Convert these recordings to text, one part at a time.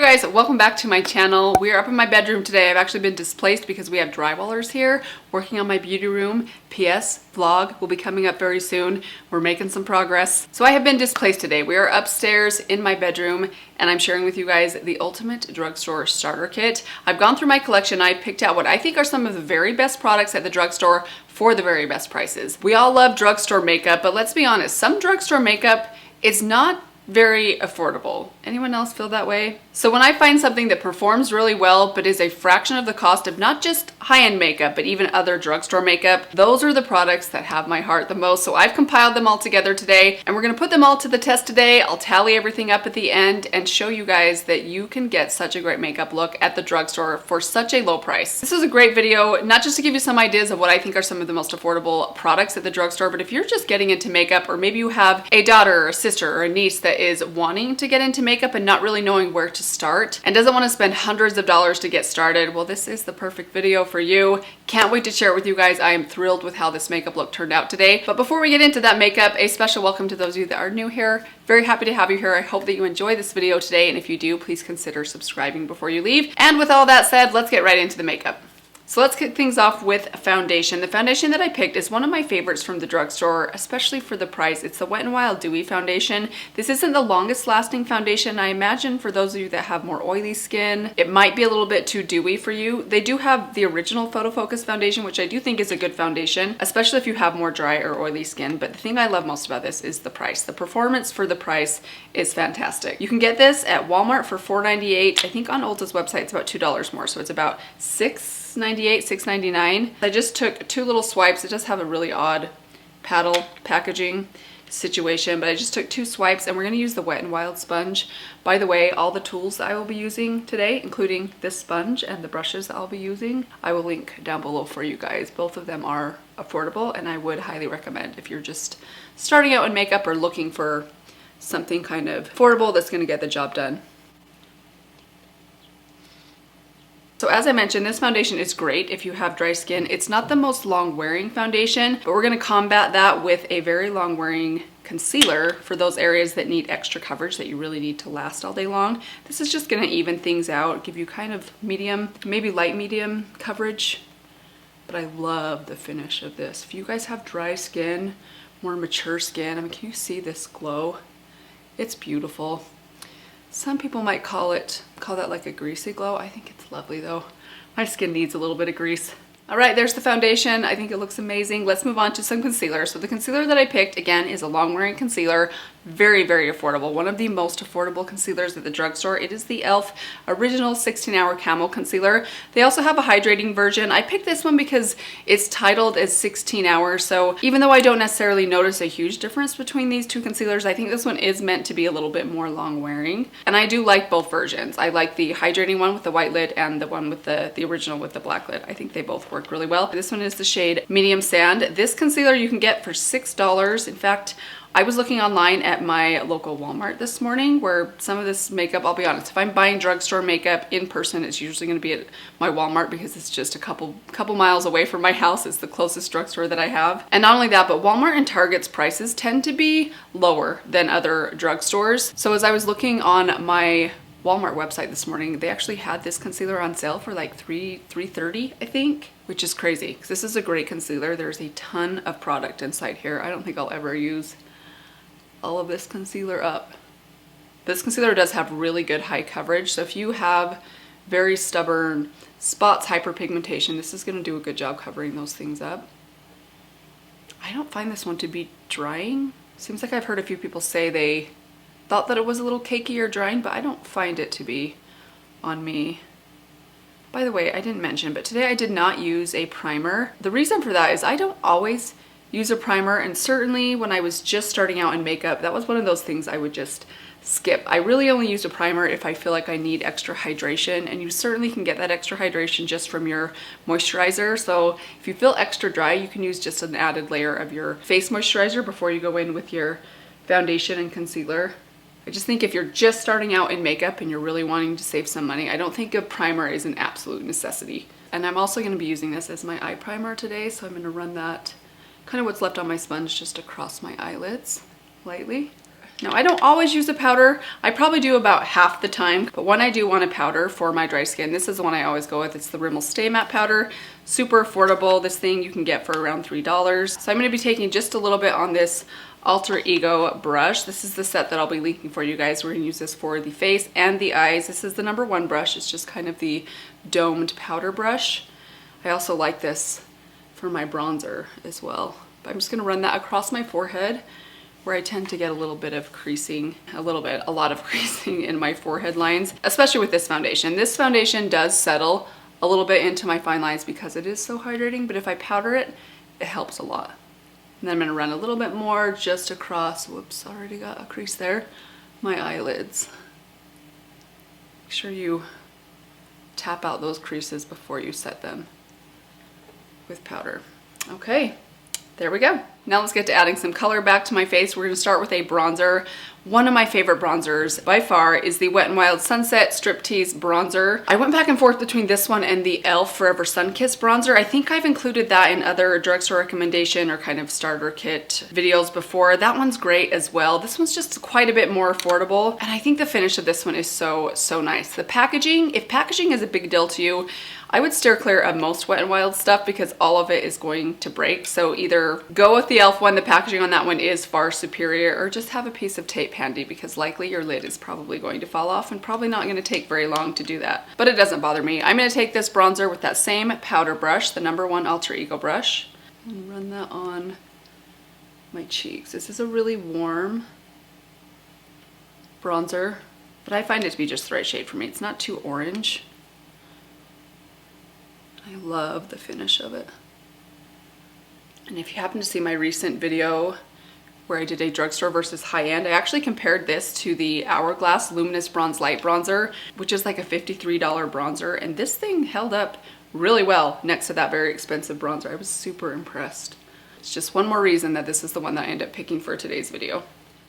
guys, welcome back to my channel. We are up in my bedroom today. I've actually been displaced because we have drywallers here working on my beauty room. PS vlog will be coming up very soon. We're making some progress. So I have been displaced today. We are upstairs in my bedroom and I'm sharing with you guys the ultimate drugstore starter kit. I've gone through my collection. I picked out what I think are some of the very best products at the drugstore for the very best prices. We all love drugstore makeup, but let's be honest, some drugstore makeup is not very affordable. Anyone else feel that way? So when I find something that performs really well but is a fraction of the cost of not just high-end makeup but even other drugstore makeup, those are the products that have my heart the most. So I've compiled them all together today and we're gonna put them all to the test today. I'll tally everything up at the end and show you guys that you can get such a great makeup look at the drugstore for such a low price. This is a great video, not just to give you some ideas of what I think are some of the most affordable products at the drugstore, but if you're just getting into makeup, or maybe you have a daughter or a sister or a niece that is wanting to get into makeup and not really knowing where to start and doesn't want to spend hundreds of dollars to get started, well, this is the perfect video for you. Can't wait to share it with you guys. I am thrilled with how this makeup look turned out today. But before we get into that makeup, a special welcome to those of you that are new here. Very happy to have you here. I hope that you enjoy this video today, and if you do, please consider subscribing before you leave. And with all that said, let's get right into the makeup. So let's kick things off with foundation. The foundation that I picked is one of my favorites from the drugstore, especially for the price. It's the Wet n Wild Dewy foundation. This isn't the longest lasting foundation. I imagine for those of you that have more oily skin, it might be a little bit too dewy for you. They do have the original Photo Focus foundation, which I do think is a good foundation, especially if you have more dry or oily skin. But the thing I love most about this is the price. The performance for the price is fantastic. You can get this at Walmart for $4.98. I think on Ulta's website it's about $2 more, so it's about $6.98, $6.99. I just took two little swipes. It does have a really odd paddle packaging situation, but I just took two swipes and we're going to use the Wet n Wild sponge. By the way, all the tools that I will be using today, including this sponge and the brushes that I'll be using, I will link down below for you guys. Both of them are affordable and I would highly recommend if you're just starting out in makeup or looking for something kind of affordable that's going to get the job done. So as I mentioned, this foundation is great if you have dry skin. It's not the most long wearing foundation, but we're going to combat that with a very long wearing concealer for those areas that need extra coverage that you really need to last all day long. This is just going to even things out, give you kind of medium, maybe light medium coverage. But I love the finish of this. If you guys have dry skin, more mature skin, I mean, can you see this glow? It's beautiful. Some people might call that like a greasy glow. I think it's lovely though. My skin needs a little bit of grease. All right, there's the foundation. I think it looks amazing. Let's move on to some concealer. So the concealer that I picked, again, is a long wearing concealer. Very, very affordable. One of the most affordable concealers at the drugstore. It is the e.l.f. Original 16-Hour Camo Concealer. They also have a hydrating version. I picked this one because it's titled as 16 hours. So even though I don't necessarily notice a huge difference between these two concealers, I think this one is meant to be a little bit more long wearing. And I do like both versions. I like the hydrating one with the white lid and the one with the original with the black lid. I think they both work really well. This one is the shade Medium Sand. This concealer you can get for $6. In fact, I was looking online at my local Walmart this morning where some of this makeup, I'll be honest, if I'm buying drugstore makeup in person, it's usually going to be at my Walmart because it's just a couple miles away from my house. It's the closest drugstore that I have. And not only that, but Walmart and Target's prices tend to be lower than other drugstores. So as I was looking on my Walmart website this morning, they actually had this concealer on sale for like $3.30, I think, which is crazy because this is a great concealer. There's a ton of product inside here. I don't think I'll ever use all of this concealer up. This concealer does have really good high coverage, so if you have very stubborn spots, hyperpigmentation, this is going to do a good job covering those things up. I don't find this one to be drying. Seems like I've heard a few people say they thought that it was a little cakey or drying, but I don't find it to be on me. By the way, I didn't mention, but today I did not use a primer. The reason for that is I don't always use a primer, and certainly when I was just starting out in makeup, that was one of those things I would just skip. I really only use a primer if I feel like I need extra hydration, and you certainly can get that extra hydration just from your moisturizer. So if you feel extra dry, you can use just an added layer of your face moisturizer before you go in with your foundation and concealer. I just think if you're just starting out in makeup and you're really wanting to save some money, I don't think a primer is an absolute necessity. And I'm also going to be using this as my eye primer today, so I'm going to run that kind of what's left on my sponge just across my eyelids lightly. Now, I don't always use a powder. I probably do about half the time, but when I do want a powder for my dry skin, this is the one I always go with. It's the Rimmel Stay Matte Powder. Super affordable. This thing you can get for around $3. So I'm going to be taking just a little bit on this Alter Ego brush. This is the set that I'll be linking for you guys. We're going to use this for the face and the eyes. This is the #1 brush. It's just kind of the domed powder brush. I also like this for my bronzer as well. But I'm just going to run that across my forehead, where I tend to get a little bit of creasing, a lot of creasing in my forehead lines, especially with this foundation. This foundation does settle a little bit into my fine lines because it is so hydrating, but if I powder it, it helps a lot. And then I'm gonna run a little bit more just across, whoops, already got a crease there, my eyelids. Make sure you tap out those creases before you set them with powder. Okay, there we go. Now let's get to adding some color back to my face. We're gonna start with a bronzer. One of my favorite bronzers by far is the Wet n Wild Sunset Striptease Bronzer. I went back and forth between this one and the e.l.f. Forever Sun-Kissed Bronzer. I think I've included that in other drugstore recommendation or kind of starter kit videos before. That one's great as well. This one's just quite a bit more affordable. And I think the finish of this one is so nice. The packaging, if packaging is a big deal to you, I would steer clear of most Wet n Wild stuff because all of it is going to break. So either go with the e.l.f. one, the packaging on that one is far superior, or just have a piece of tape handy because likely your lid is probably going to fall off and probably not going to take very long to do that. But it doesn't bother me. I'm going to take this bronzer with that same powder brush, the #1 Alter Ego brush, and run that on my cheeks. This is a really warm bronzer, but I find it to be just the right shade for me. It's not too orange. I love the finish of it. And if you happen to see my recent video where I did a drugstore versus high-end, I actually compared this to the Hourglass Luminous Bronze Light Bronzer, which is like a $53 bronzer, and this thing held up really well next to that very expensive bronzer. I was super impressed. It's just one more reason that this is the one that I ended up picking for today's video.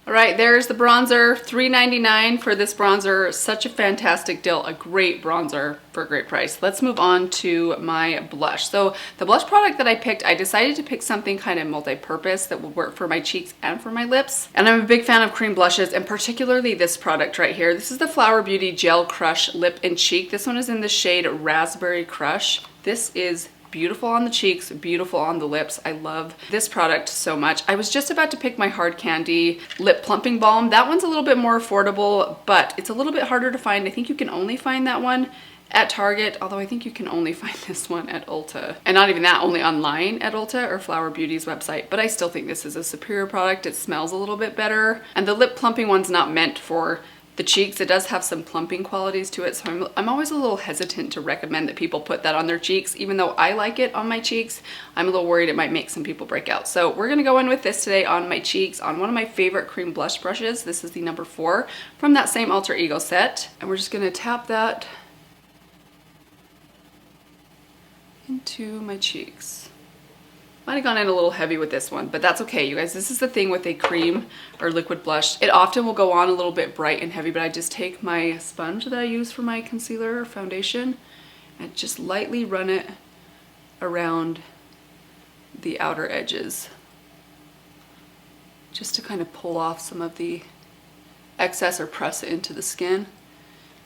All right, there's the bronzer, $3.99 for this bronzer. Such a fantastic deal, a great bronzer for a great price. Let's move on to my blush. So the blush product that I picked, I decided to pick something kind of multi-purpose that would work for my cheeks and for my lips. And I'm a big fan of cream blushes, and particularly this product right here. This is the Flower Beauty Gel Crush Lip and Cheek. This one is in the shade Raspberry Crush. This is beautiful on the cheeks, beautiful on the lips. I love this product so much. I was just about to pick my Hard Candy Lip Plumping Balm. That one's a little bit more affordable, but it's a little bit harder to find. I think you can only find that one at Target, although I think you can only find this one at Ulta. And not even that, only online at Ulta or Flower Beauty's website. But I still think this is a superior product. It smells a little bit better. And the lip plumping one's not meant for the cheeks. It does have some plumping qualities to it, so I'm always a little hesitant to recommend that people put that on their cheeks. Even though I like it on my cheeks, I'm a little worried it might make some people break out. So we're gonna go in with this today on my cheeks on one of my favorite cream blush brushes. This is the #4 from that same Alter Ego set. And we're just gonna tap that into my cheeks. Might have gone in a little heavy with this one, but that's okay, you guys. This is the thing with a cream or liquid blush. It often will go on a little bit bright and heavy, but I just take my sponge that I use for my concealer or foundation and just lightly run it around the outer edges, just to kind of pull off some of the excess or press it into the skin.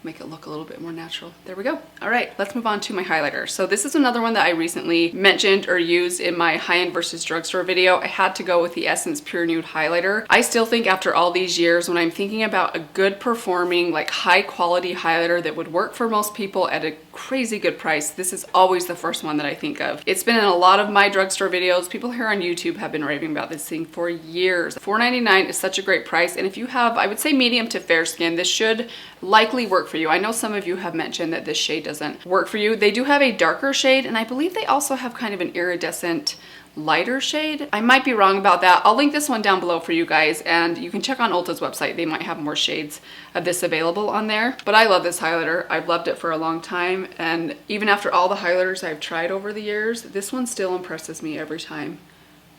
Make it look a little bit more natural. There we go. All right, let's move on to my highlighter. So this is another one that I recently mentioned or used in my high-end versus drugstore video. I had to go with the Essence Pure Nude highlighter. I still think after all these years, when I'm thinking about a good performing, like high quality highlighter that would work for most people at a crazy good price, this is always the first one that I think of. It's been in a lot of my drugstore videos. People here on YouTube have been raving about this thing for years. $4.99 is such a great price. And if you have, I would say medium to fair skin, this should likely work for you. I know some of you have mentioned that this shade doesn't work for you. They do have a darker shade, and I believe they also have kind of an iridescent lighter shade. I might be wrong about that. I'll link this one down below for you guys, and you can check on Ulta's website. They might have more shades of this available on there. But I love this highlighter. I've loved it for a long time, and even after all the highlighters I've tried over the years, this one still impresses me every time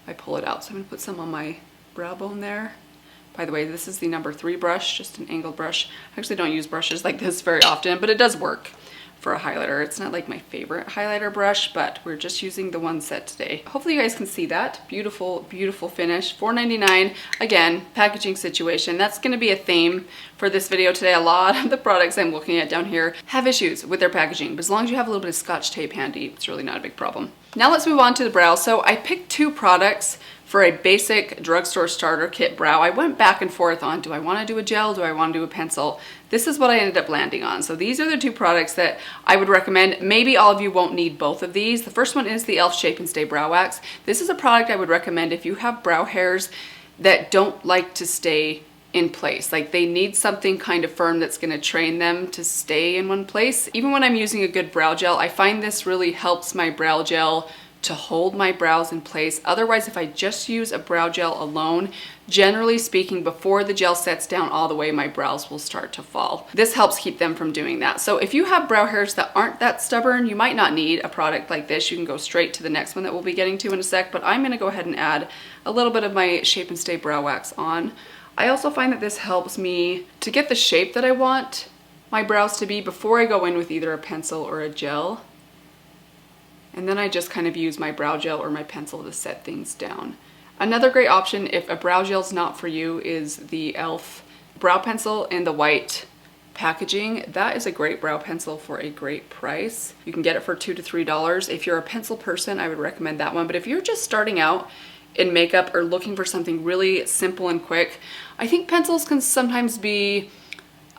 I pull it out. So I'm gonna put some on my brow bone there. By the way, this is the #3 brush, just an angled brush. I actually don't use brushes like this very often, but it does work for a highlighter. It's not like my favorite highlighter brush, but we're just using the one set today. Hopefully you guys can see that. Beautiful, beautiful finish. $4.99. Again, packaging situation. That's gonna be a theme for this video today. A lot of the products I'm looking at down here have issues with their packaging, but as long as you have a little bit of Scotch tape handy, it's really not a big problem. Now let's move on to the brow. So I picked two products for a basic drugstore starter kit brow. I went back and forth on, do I wanna do a gel? Do I wanna do a pencil? This is what I ended up landing on. So these are the two products that I would recommend. Maybe all of you won't need both of these. The first one is the e.l.f. Shape and Stay Brow Wax. This is a product I would recommend if you have brow hairs that don't like to stay in place. Like they need something kind of firm that's gonna train them to stay in one place. Even when I'm using a good brow gel, I find this really helps my brow gel to hold my brows in place. Otherwise, if I just use a brow gel alone, generally speaking, before the gel sets down all the way, my brows will start to fall. This helps keep them from doing that. So if you have brow hairs that aren't that stubborn, you might not need a product like this. You can go straight to the next one that we'll be getting to in a sec, but I'm gonna go ahead and add a little bit of my Shape and Stay Brow Wax on. I also find that this helps me to get the shape that I want my brows to be before I go in with either a pencil or a gel. And then I just kind of use my brow gel or my pencil to set things down. Another great option if a brow gel's not for you is the e.l.f. brow pencil in the white packaging. That is a great brow pencil for a great price. You can get it for $2 to $3. If you're a pencil person, I would recommend that one. But if you're just starting out in makeup or looking for something really simple and quick, I think pencils can sometimes be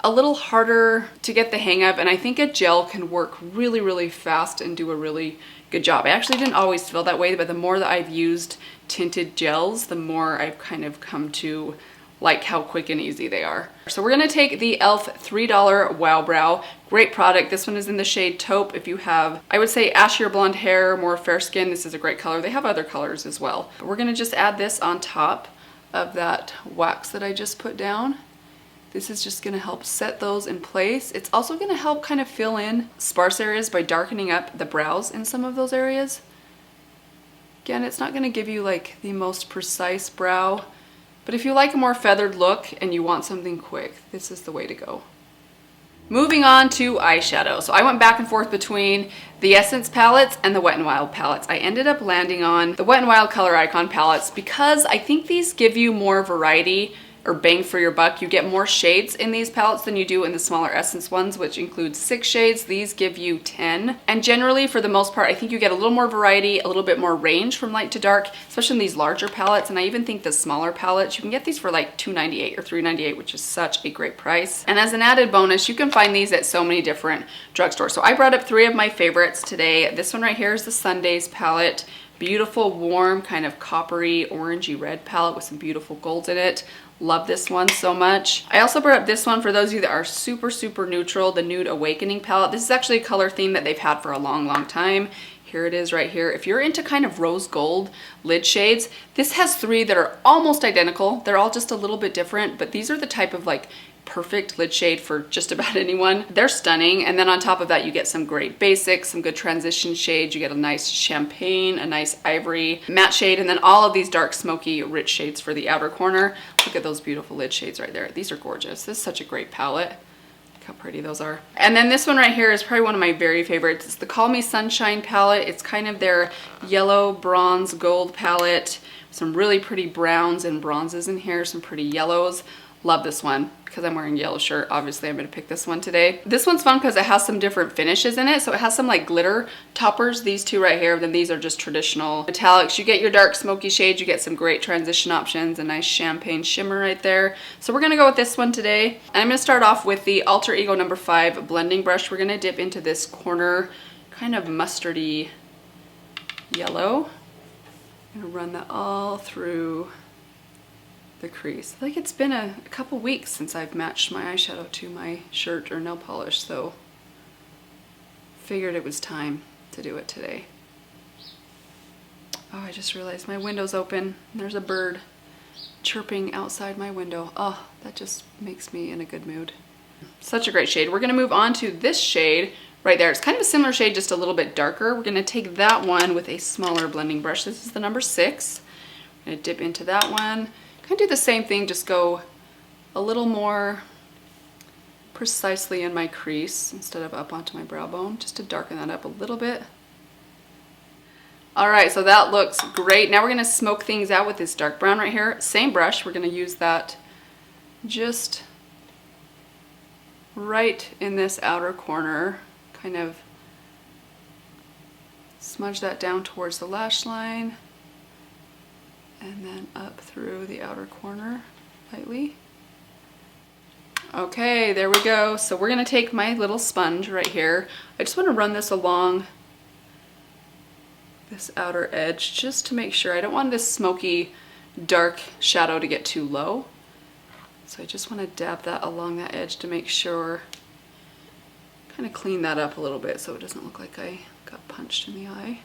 a little harder to get the hang of, and I think a gel can work really, really fast and do a really good job. I actually didn't always feel that way, but the more that I've used tinted gels, the more I've kind of come to like how quick and easy they are. So we're gonna take the e.l.f. $3 Wow Brow. Great product. This one is in the shade Taupe. If you have, I would say, ashier blonde hair, more fair skin, this is a great color. They have other colors as well. But we're gonna just add this on top of that wax that I just put down. This is just gonna help set those in place. It's also gonna help kind of fill in sparse areas by darkening up the brows in some of those areas. Again, it's not gonna give you like the most precise brow, but if you like a more feathered look and you want something quick, this is the way to go. Moving on to eyeshadow. So I went back and forth between the Essence palettes and the Wet n Wild palettes. I ended up landing on the Wet n Wild Color Icon palettes because I think these give you more variety or bang for your buck. You get more shades in these palettes than you do in the smaller Essence ones, which includes 6 shades. These give you 10. And generally, for the most part, I think you get a little more variety, a little bit more range from light to dark, especially in these larger palettes. And I even think the smaller palettes, you can get these for like $2.98 or $3.98, which is such a great price. And as an added bonus, you can find these at so many different drugstores. So I brought up 3 of my favorites today. This one right here is the Sundays palette. Beautiful, warm, kind of coppery, orangey red palette with some beautiful golds in it. Love this one so much. I also brought up this one for those of you that are super, super neutral, the Nude Awakening palette. This is actually a color theme that they've had for a long, long time. Here it is right here. If you're into kind of rose gold lid shades, this has 3 that are almost identical. They're all just a little bit different, but these are the type of like perfect lid shade for just about anyone. They're stunning. And then on top of that, you get some great basics, some good transition shades. You get a nice champagne, a nice ivory matte shade, and then all of these dark, smoky, rich shades for the outer corner. Look at those beautiful lid shades right there. These are gorgeous. This is such a great palette. Look how pretty those are. And then this one right here is probably one of my very favorites. It's the Call Me Sunshine palette. It's kind of their yellow, bronze, gold palette. Some really pretty browns and bronzes in here, some pretty yellows. Love this one. Because I'm wearing a yellow shirt, obviously I'm going to pick this one today. This one's fun because it has some different finishes in it. So it has some like glitter toppers, these 2 right here. Then these are just traditional metallics. You get your dark smoky shades, you get some great transition options, a nice champagne shimmer right there. So we're going to go with this one today. And I'm going to start off with the Alter Ego number 5 blending brush. We're going to dip into this corner kind of mustardy yellow. I'm going to run that all through the crease. I think it's been a couple weeks since I've matched my eyeshadow to my shirt or nail polish, so figured it was time to do it today. Oh, I just realized my window's open. There's a bird chirping outside my window. Oh, that just makes me in a good mood. Such a great shade. We're gonna move on to this shade right there. It's kind of a similar shade, just a little bit darker. We're gonna take that one with a smaller blending brush. This is the number 6. I'm gonna dip into that one. Kind of do the same thing, just go a little more precisely in my crease instead of up onto my brow bone, just to darken that up a little bit. All right, so that looks great. Now we're gonna smoke things out with this dark brown right here. Same brush, we're gonna use that just right in this outer corner, kind of smudge that down towards the lash line and then up through the outer corner lightly. Okay, there we go. So we're gonna take my little sponge right here. I just wanna run this along this outer edge just to make sure. I don't want this smoky dark shadow to get too low. So I just want to dab that along that edge to make sure, kind of clean that up a little bit so it doesn't look like I got punched in the eye.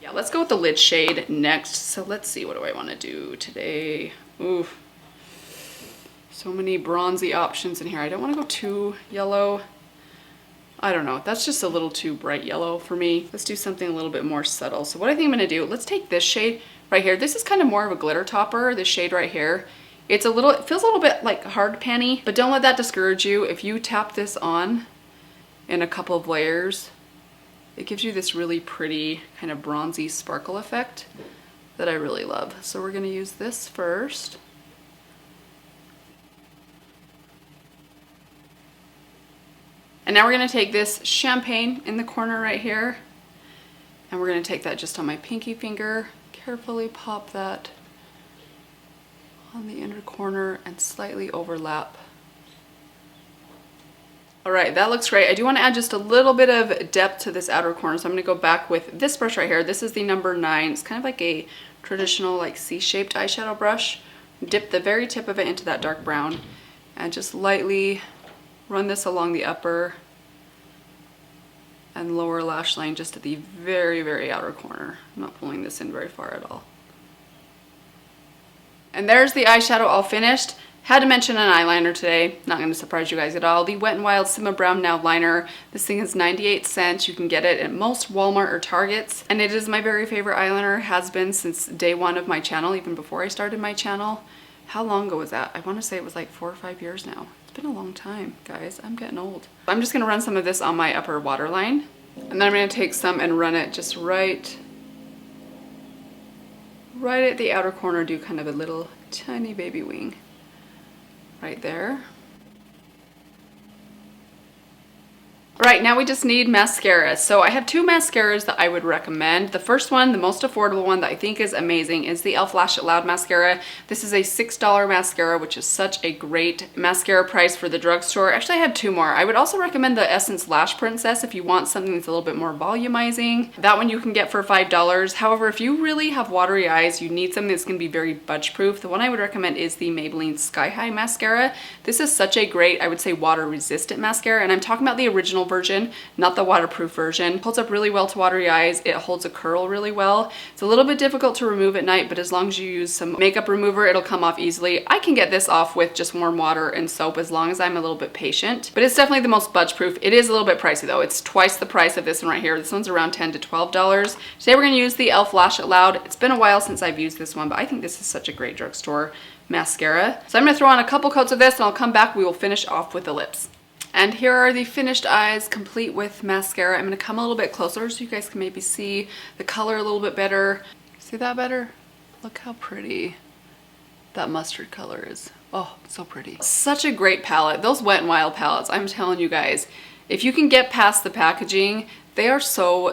Yeah, let's go with the lid shade next. So let's see, what do I want to do today? Ooh, so many bronzy options in here. I don't want to go too yellow. I don't know, that's just a little too bright yellow for me. Let's do something a little bit more subtle. So what I think I'm gonna do, let's take this shade right here. This is kind of more of a glitter topper, this shade right here. It feels a little bit like hard panny, but don't let that discourage you. If you tap this on in a couple of layers, it gives you this really pretty kind of bronzy sparkle effect that I really love. So we're gonna use this first. And now we're gonna take this champagne in the corner right here, and we're gonna take that just on my pinky finger, carefully pop that on the inner corner and slightly overlap. All right, that looks great. I do wanna add just a little bit of depth to this outer corner, so I'm gonna go back with this brush right here. This is the number 9. It's kind of like a traditional like C-shaped eyeshadow brush. Dip the very tip of it into that dark brown and just lightly run this along the upper and lower lash line just at the very, very outer corner. I'm not pulling this in very far at all. And there's the eyeshadow all finished. Had to mention an eyeliner today. Not going to surprise you guys at all. The Wet n Wild Simma Brown Now Liner. This thing is 98 cents. You can get it at most Walmart or Targets. And it is my very favorite eyeliner. Has been since day one of my channel, even before I started my channel. How long ago was that? I want to say it was like 4 or 5 years now. It's been a long time, guys. I'm getting old. I'm just gonna run some of this on my upper waterline, and then I'm gonna take some and run it just right at the outer corner. Do kind of a little tiny baby wing right there. Right, now we just need mascara. So I have 2 mascaras that I would recommend. The first one, the most affordable one that I think is amazing, is the e.l.f. Lash It Loud mascara. This is a $6 mascara, which is such a great mascara price for the drugstore. Actually, I have 2 more. I would also recommend the Essence Lash Princess if you want something that's a little bit more volumizing. That one you can get for $5. However, if you really have watery eyes, you need something that's gonna be very budge proof. The one I would recommend is the Maybelline Sky High mascara. This is such a great, I would say, water resistant mascara, and I'm talking about the original version, not the waterproof version. It holds up really well to watery eyes. It holds a curl really well. It's a little bit difficult to remove at night, but as long as you use some makeup remover, it'll come off easily. I can get this off with just warm water and soap as long as I'm a little bit patient, but it's definitely the most budge proof. It is a little bit pricey though. It's twice the price of this one right here. This one's around $10 to $12. Today we're gonna use the e.l.f. Lash It Loud. It's been a while since I've used this one, but I think this is such a great drugstore mascara. So I'm gonna throw on a couple coats of this and I'll come back. We will finish off with the lips. And here are the finished eyes, complete with mascara. I'm gonna come a little bit closer so you guys can maybe see the color a little bit better. See that better? Look how pretty that mustard color is. Oh, so pretty. Such a great palette. Those Wet n Wild palettes, I'm telling you guys, if you can get past the packaging, they are so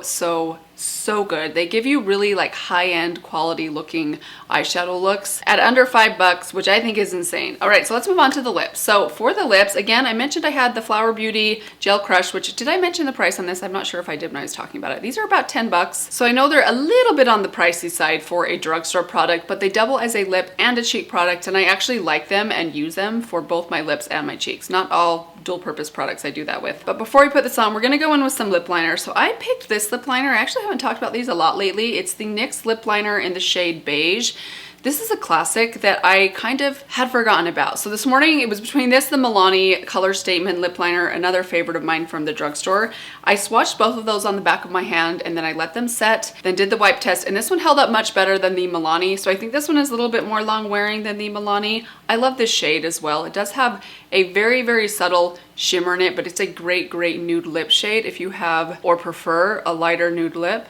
good. They give you really like high-end quality looking eyeshadow looks at under $5, which I think is insane. All right, so let's move on to the lips. So for the lips, again, I mentioned I had the Flower Beauty Gel Crush, which, did I mention the price on this? I'm not sure if I did when I was talking about it. These are about $10. So I know they're a little bit on the pricey side for a drugstore product, but they double as a lip and a cheek product, and I actually like them and use them for both my lips and my cheeks. Not all dual purpose products I do that with. But before we put this on, we're gonna go in with some lip liner. So I picked this lip liner. I actually haven't talked about these a lot lately. It's the NYX lip liner in the shade Beige. This is a classic that I kind of had forgotten about. So this morning it was between this, the Milani Color Statement Lip Liner, another favorite of mine from the drugstore. I swatched both of those on the back of my hand and then I let them set, then did the wipe test, and this one held up much better than the Milani. So I think this one is a little bit more long wearing than the Milani. I love this shade as well. It does have a very, very subtle shimmer in it, but it's a great, great nude lip shade if you have or prefer a lighter nude lip.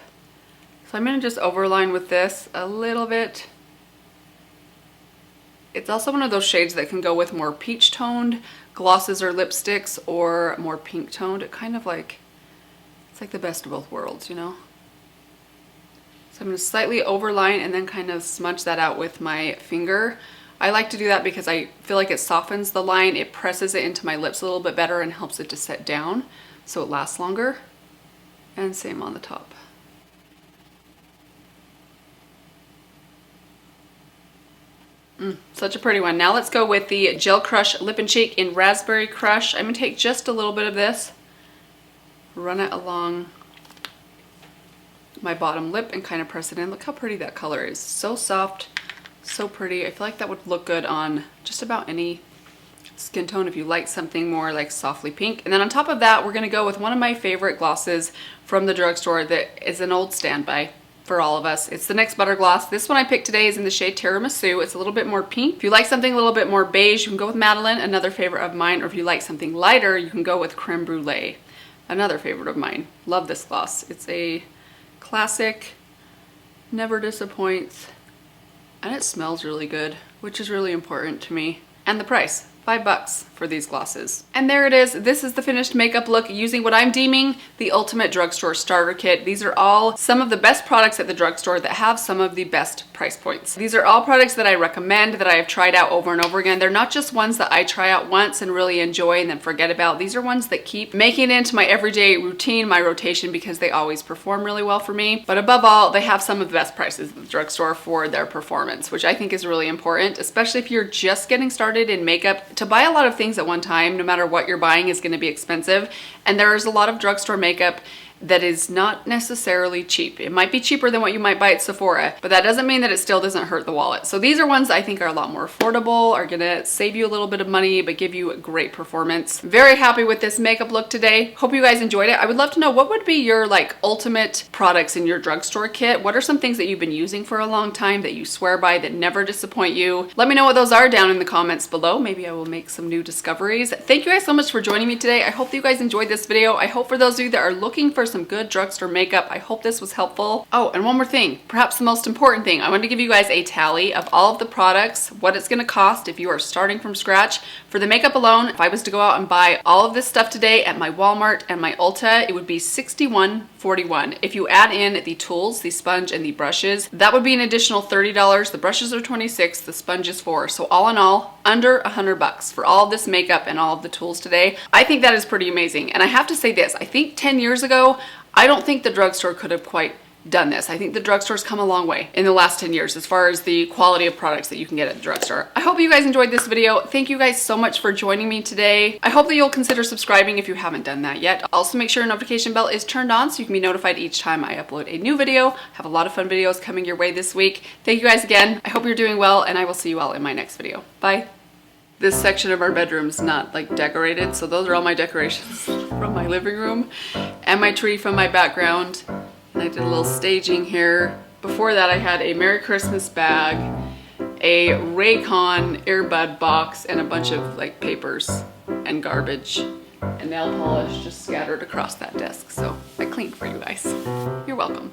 So I'm gonna just overline with this a little bit. It's also one of those shades that can go with more peach toned glosses or lipsticks or more pink toned. It kind of like, it's like the best of both worlds, you know? So I'm gonna slightly overline and then kind of smudge that out with my finger. I like to do that because I feel like it softens the line, it presses it into my lips a little bit better and helps it to set down so it lasts longer. And same on the top. Such a pretty one. Now let's go with the Gel Crush Lip and Cheek in Raspberry Crush. I'm gonna take just a little bit of this, run it along my bottom lip and kind of press it in. Look how pretty that color is. So soft, so pretty. I feel like that would look good on just about any skin tone if you like something more like softly pink. And then on top of that, we're gonna go with one of my favorite glosses from the drugstore that is an old standby for all of us. It's the NYX Butter Gloss. This one I picked today is in the shade Tiramisu. It's a little bit more pink. If you like something a little bit more beige, you can go with Madeline, another favorite of mine, or if you like something lighter, you can go with Creme Brulee, another favorite of mine. Love this gloss. It's a classic, never disappoints, and it smells really good, which is really important to me. And the price, $5 for these glosses. And there it is. This is the finished makeup look using what I'm deeming the ultimate drugstore starter kit. These are all some of the best products at the drugstore that have some of the best price points. These are all products that I recommend, that I have tried out over and over again. They're not just ones that I try out once and really enjoy and then forget about. These are ones that keep making it into my everyday routine, my rotation, because they always perform really well for me. But above all, they have some of the best prices at the drugstore for their performance, which I think is really important, especially if you're just getting started in makeup. To buy a lot of things at one time, no matter what you're buying, is going to be expensive. And there is a lot of drugstore makeup that is not necessarily cheap. It might be cheaper than what you might buy at Sephora, but that doesn't mean that it still doesn't hurt the wallet. So these are ones I think are a lot more affordable, are gonna save you a little bit of money, but give you a great performance. Very happy with this makeup look today. Hope you guys enjoyed it. I would love to know, what would be your like ultimate products in your drugstore kit? What are some things that you've been using for a long time that you swear by, that never disappoint you? Let me know what those are down in the comments below. Maybe I will make some new discoveries. Thank you guys so much for joining me today. I hope that you guys enjoyed this video. I hope for those of you that are looking for some good drugstore makeup, I hope this was helpful. Oh, and one more thing, perhaps the most important thing, I want to give you guys a tally of all of the products, what it's going to cost if you are starting from scratch. For the makeup alone, if I was to go out and buy all of this stuff today at my Walmart and my Ulta, it would be $61.41. If you add in the tools, the sponge and the brushes, that would be an additional $30. The brushes are $26, the sponge is $4. So all in all, under $100 for all of this makeup and all of the tools today. I think that is pretty amazing. And I have to say this, I think 10 years ago, I don't think the drugstore could have quite done this. I think the drugstore's come a long way in the last 10 years as far as the quality of products that you can get at the drugstore. I hope you guys enjoyed this video. Thank you guys so much for joining me today. I hope that you'll consider subscribing if you haven't done that yet. Also make sure your notification bell is turned on so you can be notified each time I upload a new video. I have a lot of fun videos coming your way this week. Thank you guys again. I hope you're doing well, and I will see you all in my next video. Bye. This section of our bedroom is not like decorated, so those are all my decorations from my living room and my tree from my background. And I did a little staging here. Before that I had a Merry Christmas bag, a Raycon earbud box, and a bunch of like papers and garbage and nail polish just scattered across that desk. So I cleaned for you guys. You're welcome.